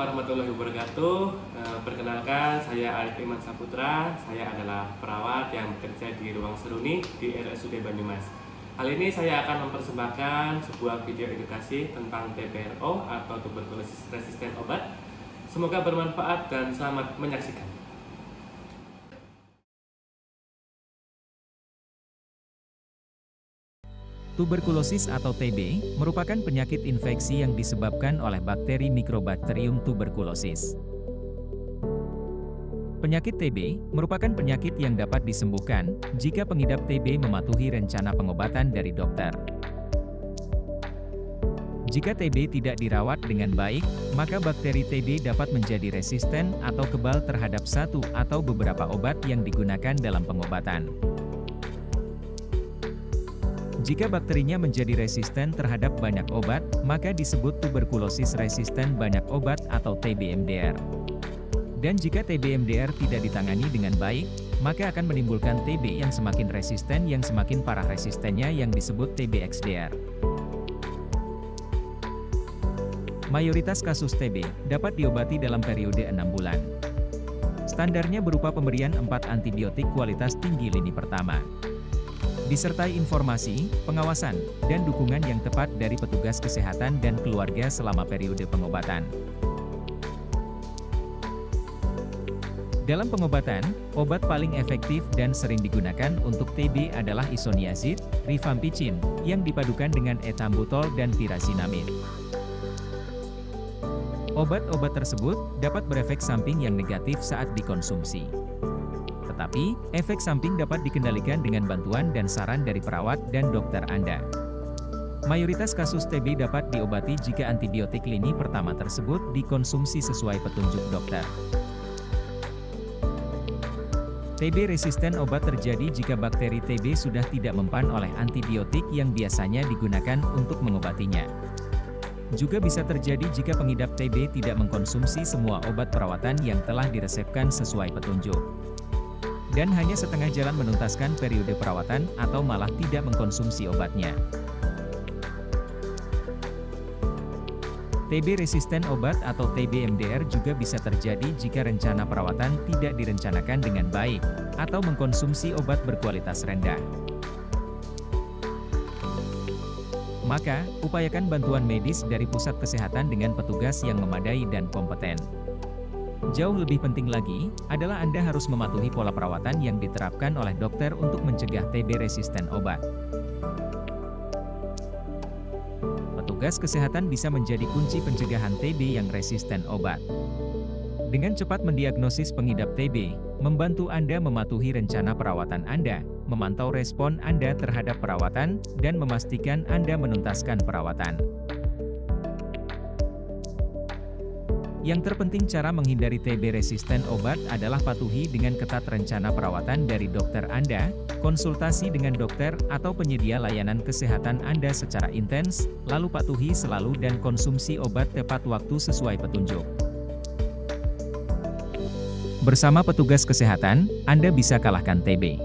warahmatullahi wabarakatuh. Perkenalkan, saya Arif Iman Saputra. Saya adalah perawat yang bekerja di ruang seruni di RSUD Banyumas. Kali ini saya akan mempersembahkan sebuah video edukasi tentang TBRO atau tuberkulosis resisten obat. Semoga bermanfaat dan selamat menyaksikan. Tuberkulosis atau TB merupakan penyakit infeksi yang disebabkan oleh bakteri Mycobacterium tuberculosis. Penyakit TB merupakan penyakit yang dapat disembuhkan jika pengidap TB mematuhi rencana pengobatan dari dokter. Jika TB tidak dirawat dengan baik, maka bakteri TB dapat menjadi resisten atau kebal terhadap satu atau beberapa obat yang digunakan dalam pengobatan. Jika bakterinya menjadi resisten terhadap banyak obat, maka disebut tuberkulosis resisten banyak obat atau TB-MDR. Dan jika TB-MDR tidak ditangani dengan baik, maka akan menimbulkan TB yang semakin resisten yang semakin parah resistennya yang disebut TB-XDR. Mayoritas kasus TB dapat diobati dalam periode 6 bulan. Standarnya berupa pemberian 4 antibiotik kualitas tinggi lini pertama. Disertai informasi, pengawasan, dan dukungan yang tepat dari petugas kesehatan dan keluarga selama periode pengobatan. Dalam pengobatan, obat paling efektif dan sering digunakan untuk TB adalah isoniazid, rifampicin, yang dipadukan dengan ethambutol dan pyrazinamide. Obat-obat tersebut dapat berefek samping yang negatif saat dikonsumsi. Tetapi, efek samping dapat dikendalikan dengan bantuan dan saran dari perawat dan dokter Anda. Mayoritas kasus TB dapat diobati jika antibiotik lini pertama tersebut dikonsumsi sesuai petunjuk dokter. TB resisten obat terjadi jika bakteri TB sudah tidak mempan oleh antibiotik yang biasanya digunakan untuk mengobatinya. Juga bisa terjadi jika pengidap TB tidak mengkonsumsi semua obat perawatan yang telah diresepkan sesuai petunjuk. Dan hanya setengah jalan menuntaskan periode perawatan atau malah tidak mengkonsumsi obatnya. TB resisten obat atau TB-MDR juga bisa terjadi jika rencana perawatan tidak direncanakan dengan baik, atau mengkonsumsi obat berkualitas rendah. Maka, upayakan bantuan medis dari pusat kesehatan dengan petugas yang memadai dan kompeten. Jauh lebih penting lagi, adalah Anda harus mematuhi pola perawatan yang diterapkan oleh dokter untuk mencegah TB resisten obat. Petugas kesehatan bisa menjadi kunci pencegahan TB yang resisten obat. Dengan cepat mendiagnosis pengidap TB, membantu Anda mematuhi rencana perawatan Anda, memantau respon Anda terhadap perawatan, dan memastikan Anda menuntaskan perawatan. Yang terpenting cara menghindari TB resisten obat adalah patuhi dengan ketat rencana perawatan dari dokter Anda, konsultasi dengan dokter atau penyedia layanan kesehatan Anda secara intens, lalu patuhi selalu dan konsumsi obat tepat waktu sesuai petunjuk. Bersama petugas kesehatan, Anda bisa kalahkan TB.